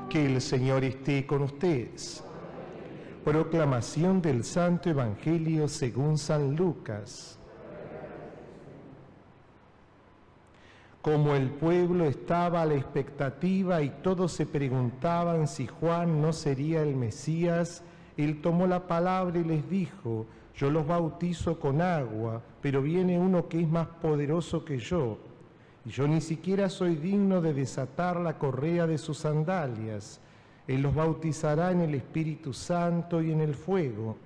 Que el Señor esté con ustedes. Proclamación del Santo Evangelio según San Lucas. Como el pueblo estaba a la expectativa y todos se preguntaban si Juan no sería el Mesías, él tomó la palabra y les dijo: yo los bautizo con agua, pero viene uno que es más poderoso que yo, y yo ni siquiera soy digno de desatar la correa de sus sandalias. Él los bautizará en el Espíritu Santo y en el fuego.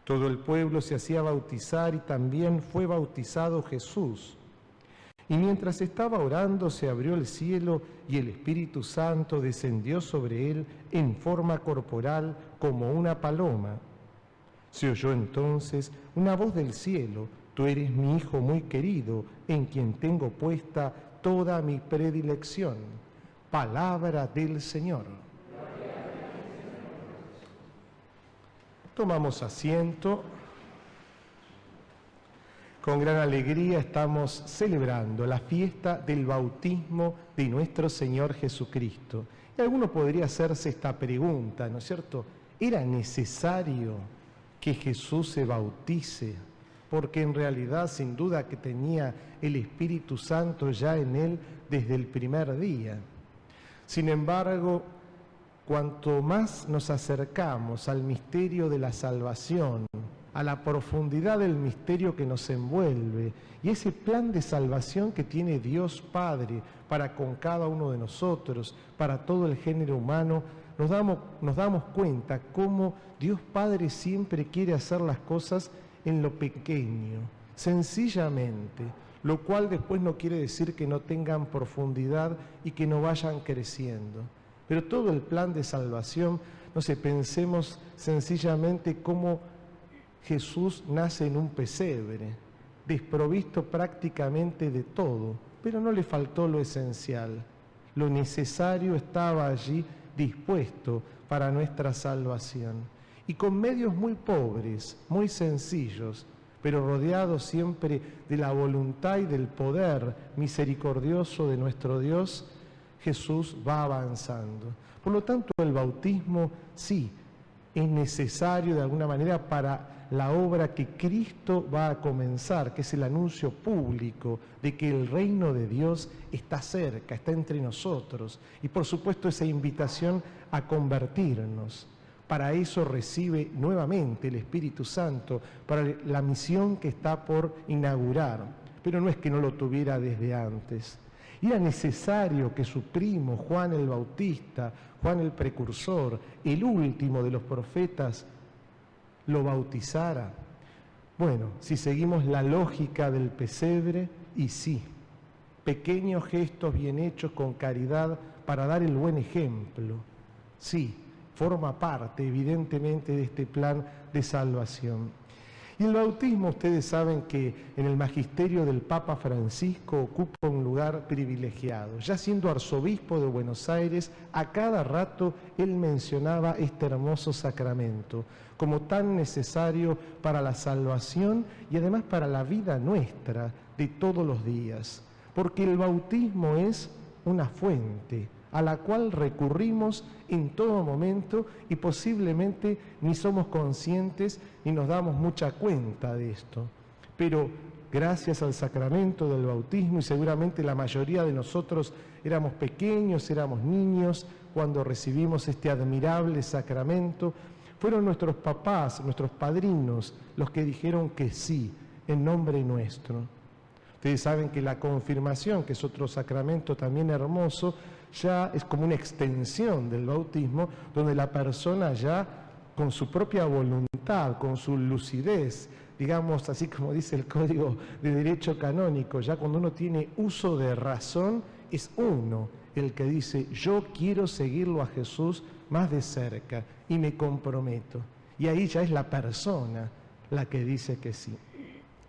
Todo el pueblo se hacía bautizar y también fue bautizado Jesús. Y mientras estaba orando, se abrió el cielo y el Espíritu Santo descendió sobre él en forma corporal como una paloma. Se oyó entonces una voz del cielo: tú eres mi Hijo muy querido, en quien tengo puesta toda mi predilección. Palabra del Señor. Tomamos asiento. Con gran alegría estamos celebrando la fiesta del bautismo de nuestro Señor Jesucristo. Y alguno podría hacerse esta pregunta, ¿no es cierto? ¿Era necesario que Jesús se bautice? Porque en realidad, sin duda, que tenía el Espíritu Santo ya en él desde el primer día. Sin embargo, cuanto más nos acercamos al misterio de la salvación, a la profundidad del misterio que nos envuelve y ese plan de salvación que tiene Dios Padre para con cada uno de nosotros, para todo el género humano, nos damos cuenta cómo Dios Padre siempre quiere hacer las cosas en lo pequeño, sencillamente, lo cual después no quiere decir que no tengan profundidad y que no vayan creciendo. Pero todo el plan de salvación, no sé, pensemos sencillamente cómo Jesús nace en un pesebre, desprovisto prácticamente de todo, pero no le faltó lo esencial. Lo necesario estaba allí dispuesto para nuestra salvación. Y con medios muy pobres, muy sencillos, pero rodeados siempre de la voluntad y del poder misericordioso de nuestro Dios, Jesús va avanzando. Por lo tanto, el bautismo sí es necesario de alguna manera para la obra que Cristo va a comenzar, que es el anuncio público de que el reino de Dios está cerca, está entre nosotros. Y por supuesto esa invitación a convertirnos. Para eso recibe nuevamente el Espíritu Santo, para la misión que está por inaugurar. Pero no es que no lo tuviera desde antes. Y era necesario que su primo, Juan el Bautista, Juan el Precursor, el último de los profetas, lo bautizara. Bueno, si seguimos la lógica del pesebre, y sí, pequeños gestos bien hechos con caridad para dar el buen ejemplo, sí, forma parte evidentemente de este plan de salvación. Y el bautismo, ustedes saben que en el magisterio del Papa Francisco ocupa un lugar privilegiado. Ya siendo arzobispo de Buenos Aires, a cada rato él mencionaba este hermoso sacramento como tan necesario para la salvación y además para la vida nuestra de todos los días. Porque el bautismo es una fuente a la cual recurrimos en todo momento y posiblemente ni somos conscientes ni nos damos mucha cuenta de esto. Pero gracias al sacramento del bautismo, y seguramente la mayoría de nosotros éramos pequeños, éramos niños cuando recibimos este admirable sacramento, fueron nuestros papás, nuestros padrinos, los que dijeron que sí, en nombre nuestro. Ustedes saben que la confirmación, que es otro sacramento también hermoso, ya es como una extensión del bautismo, donde la persona ya con su propia voluntad, con su lucidez, digamos así como dice el Código de Derecho Canónico, ya cuando uno tiene uso de razón, es uno el que dice: yo quiero seguirlo a Jesús más de cerca y me comprometo. Y ahí ya es la persona la que dice que sí.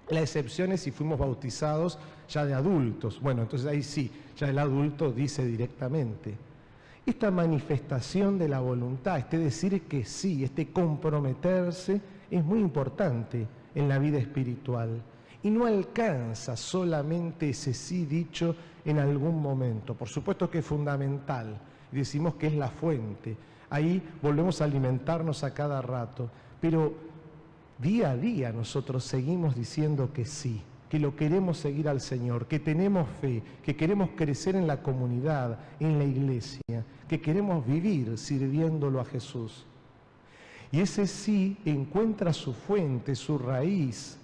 La excepción es si fuimos bautizados ya de adultos. Bueno, entonces ahí sí, ya el adulto dice directamente. Esta manifestación de la voluntad, este decir que sí, este comprometerse, es muy importante en la vida espiritual. Y no alcanza solamente ese sí dicho en algún momento. Por supuesto que es fundamental, y decimos que es la fuente. Ahí volvemos a alimentarnos a cada rato, pero día a día nosotros seguimos diciendo que sí, que lo queremos seguir al Señor, que tenemos fe, que queremos crecer en la comunidad, en la iglesia, que queremos vivir sirviéndolo a Jesús. Y ese sí encuentra su fuente, su raíz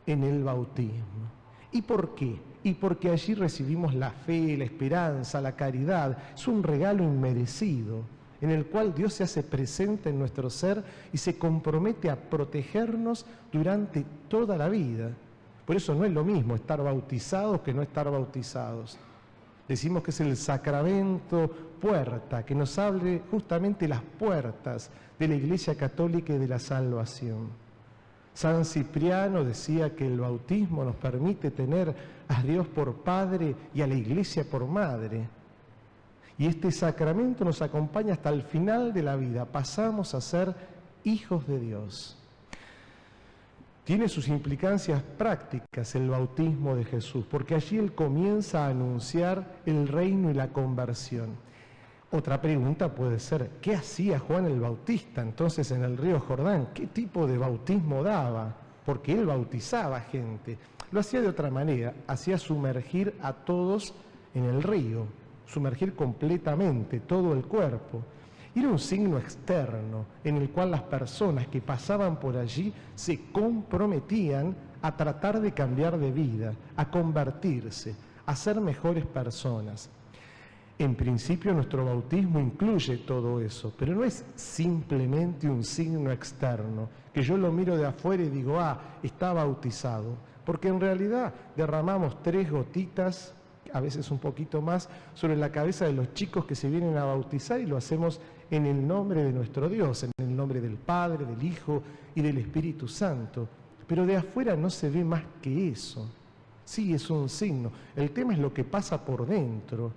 en el bautismo. ¿Y por qué? Y porque allí recibimos la fe, la esperanza, la caridad. Es un regalo inmerecido en el cual Dios se hace presente en nuestro ser y se compromete a protegernos durante toda la vida. Por eso no es lo mismo estar bautizados que no estar bautizados. Decimos que es el sacramento puerta, que nos abre justamente las puertas de la Iglesia Católica y de la salvación. San Cipriano decía que el bautismo nos permite tener a Dios por Padre y a la Iglesia por Madre. Y este sacramento nos acompaña hasta el final de la vida. Pasamos a ser hijos de Dios. Tiene sus implicancias prácticas el bautismo de Jesús, porque allí Él comienza a anunciar el reino y la conversión. Otra pregunta puede ser, ¿qué hacía Juan el Bautista entonces en el río Jordán? ¿Qué tipo de bautismo daba? Porque Él bautizaba gente. Lo hacía de otra manera, hacía sumergir a todos en el río, sumergir completamente todo el cuerpo. Era un signo externo en el cual las personas que pasaban por allí se comprometían a tratar de cambiar de vida, a convertirse, a ser mejores personas. En principio nuestro bautismo incluye todo eso, pero no es simplemente un signo externo, que yo lo miro de afuera y digo, está bautizado, porque en realidad derramamos 3 gotitas, a veces un poquito más, sobre la cabeza de los chicos que se vienen a bautizar y lo hacemos en el nombre de nuestro Dios, en el nombre del Padre, del Hijo y del Espíritu Santo. Pero de afuera no se ve más que eso. Sí, es un signo. El tema es lo que pasa por dentro,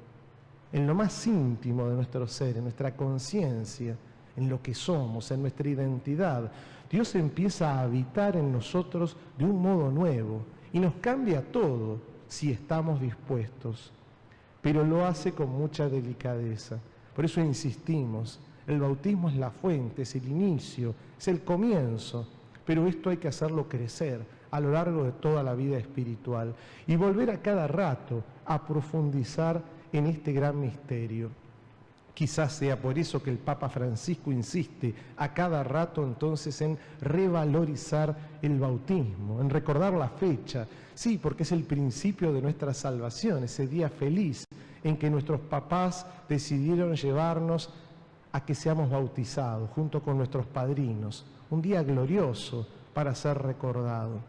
en lo más íntimo de nuestro ser, en nuestra conciencia, en lo que somos, en nuestra identidad. Dios empieza a habitar en nosotros de un modo nuevo y nos cambia todo si estamos dispuestos, pero lo hace con mucha delicadeza. Por eso insistimos, el bautismo es la fuente, es el inicio, es el comienzo, pero esto hay que hacerlo crecer a lo largo de toda la vida espiritual y volver a cada rato a profundizar en este gran misterio. Quizás sea por eso que el Papa Francisco insiste a cada rato entonces en revalorizar el bautismo, en recordar la fecha. Sí, porque es el principio de nuestra salvación, ese día feliz en que nuestros papás decidieron llevarnos a que seamos bautizados junto con nuestros padrinos. Un día glorioso para ser recordado.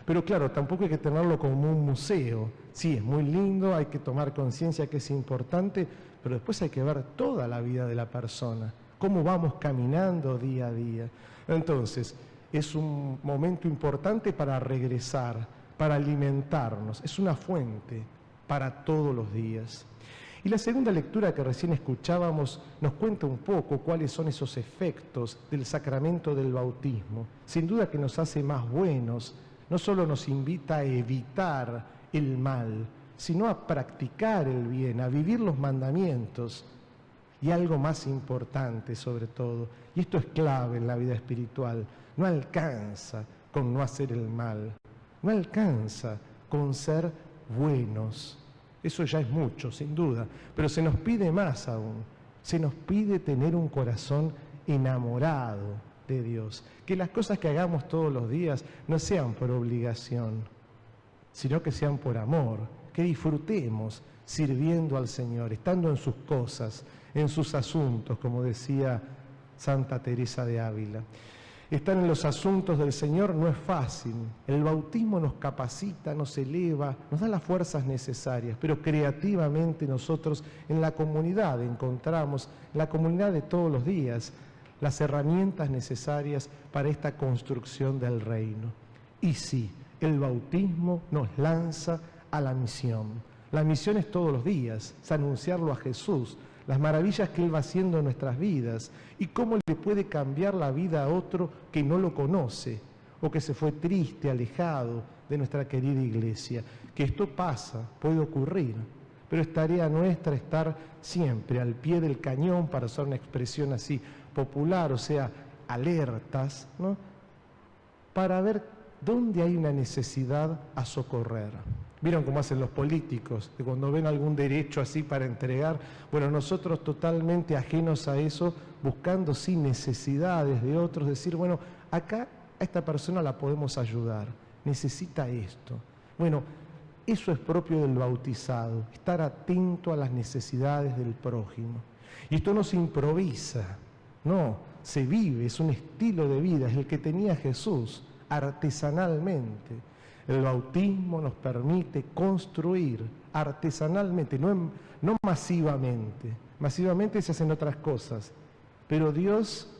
Pero claro, tampoco hay que tenerlo como un museo. Sí, es muy lindo, hay que tomar conciencia que es importante, pero después hay que ver toda la vida de la persona, cómo vamos caminando día a día. Entonces, es un momento importante para regresar, para alimentarnos, es una fuente para todos los días. Y la segunda lectura que recién escuchábamos nos cuenta un poco cuáles son esos efectos del sacramento del bautismo. Sin duda que nos hace más buenos, no solo nos invita a evitar el mal, sino a practicar el bien, a vivir los mandamientos. Y algo más importante sobre todo, y esto es clave en la vida espiritual, no alcanza con no hacer el mal, no alcanza con ser buenos. Eso ya es mucho, sin duda, pero se nos pide más aún, se nos pide tener un corazón enamorado de Dios, que las cosas que hagamos todos los días no sean por obligación, sino que sean por amor, que disfrutemos sirviendo al Señor, estando en sus cosas, en sus asuntos, como decía Santa Teresa de Ávila. Estar en los asuntos del Señor no es fácil. El bautismo nos capacita, nos eleva, nos da las fuerzas necesarias, pero creativamente nosotros en la comunidad encontramos, en la comunidad de todos los días, las herramientas necesarias para esta construcción del reino. Y sí, el bautismo nos lanza a la misión. La misión es todos los días, es anunciarlo a Jesús, las maravillas que Él va haciendo en nuestras vidas y cómo le puede cambiar la vida a otro que no lo conoce o que se fue triste, alejado de nuestra querida iglesia. Que esto pasa, puede ocurrir, pero es tarea nuestra estar siempre al pie del cañón, para usar una expresión así popular, o sea, alertas, ¿no?, para ver dónde hay una necesidad a socorrer. ¿Vieron cómo hacen los políticos? Que cuando ven algún derecho así para entregar, bueno, nosotros totalmente ajenos a eso, buscando sí necesidades de otros, decir, bueno, acá a esta persona la podemos ayudar, necesita esto. Bueno, eso es propio del bautizado, estar atento a las necesidades del prójimo. Y esto no se improvisa, no, se vive, es un estilo de vida, es el que tenía Jesús, artesanalmente. El bautismo nos permite construir artesanalmente, no masivamente. Masivamente se hacen otras cosas, pero Dios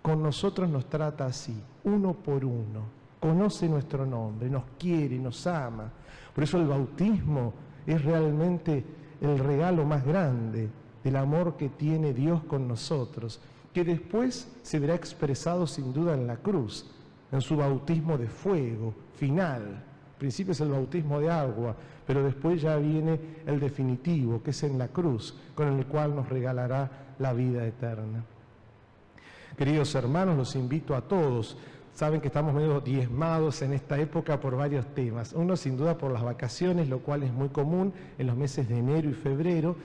con nosotros nos trata así, uno por uno. Conoce nuestro nombre, nos quiere, nos ama. Por eso el bautismo es realmente el regalo más grande del amor que tiene Dios con nosotros, que después se verá expresado sin duda en la cruz, en su bautismo de fuego final. Al principio es el bautismo de agua, pero después ya viene el definitivo, que es en la cruz, con el cual nos regalará la vida eterna. Queridos hermanos, los invito a todos. Saben que estamos medio diezmados en esta época por varios temas. Uno sin duda por las vacaciones, lo cual es muy común en los meses de enero y febrero.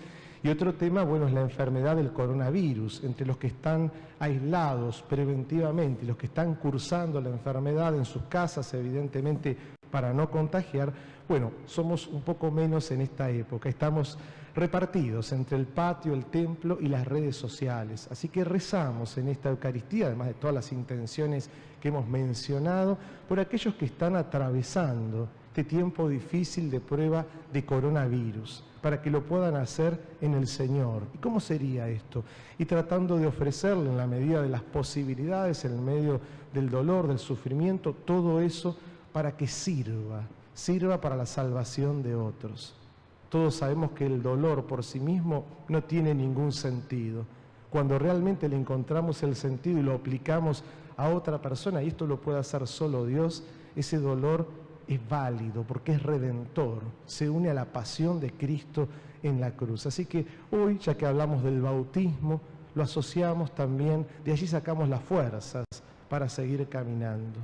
Y otro tema, bueno, es la enfermedad del coronavirus. Entre los que están aislados preventivamente y los que están cursando la enfermedad en sus casas, evidentemente para no contagiar, bueno, somos un poco menos en esta época. Estamos repartidos entre el patio, el templo y las redes sociales. Así que rezamos en esta Eucaristía, además de todas las intenciones que hemos mencionado, por aquellos que están atravesando este tiempo difícil de prueba de coronavirus, para que lo puedan hacer en el Señor. ¿Y cómo sería esto? Y tratando de ofrecerle en la medida de las posibilidades, en el medio del dolor, del sufrimiento, todo eso para que sirva para la salvación de otros. Todos sabemos que el dolor por sí mismo no tiene ningún sentido. Cuando realmente le encontramos el sentido y lo aplicamos a otra persona, y esto lo puede hacer solo Dios, ese dolor es válido porque es redentor, se une a la pasión de Cristo en la cruz. Así que hoy, ya que hablamos del bautismo, lo asociamos también, de allí sacamos las fuerzas para seguir caminando.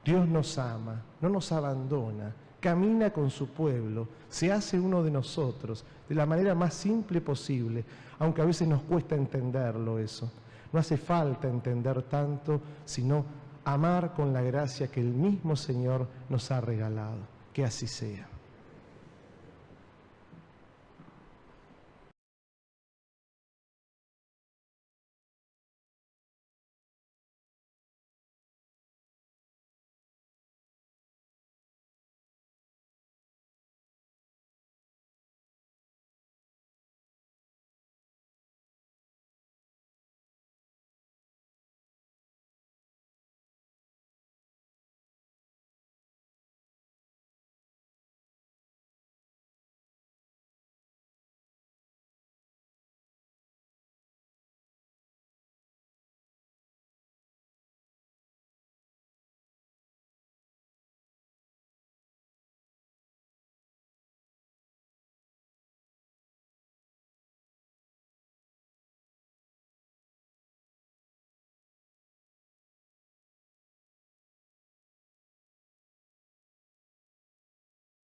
Dios nos ama, no nos abandona, camina con su pueblo, se hace uno de nosotros de la manera más simple posible, aunque a veces nos cuesta entenderlo eso. No hace falta entender tanto, sino amar con la gracia que el mismo Señor nos ha regalado. Que así sea.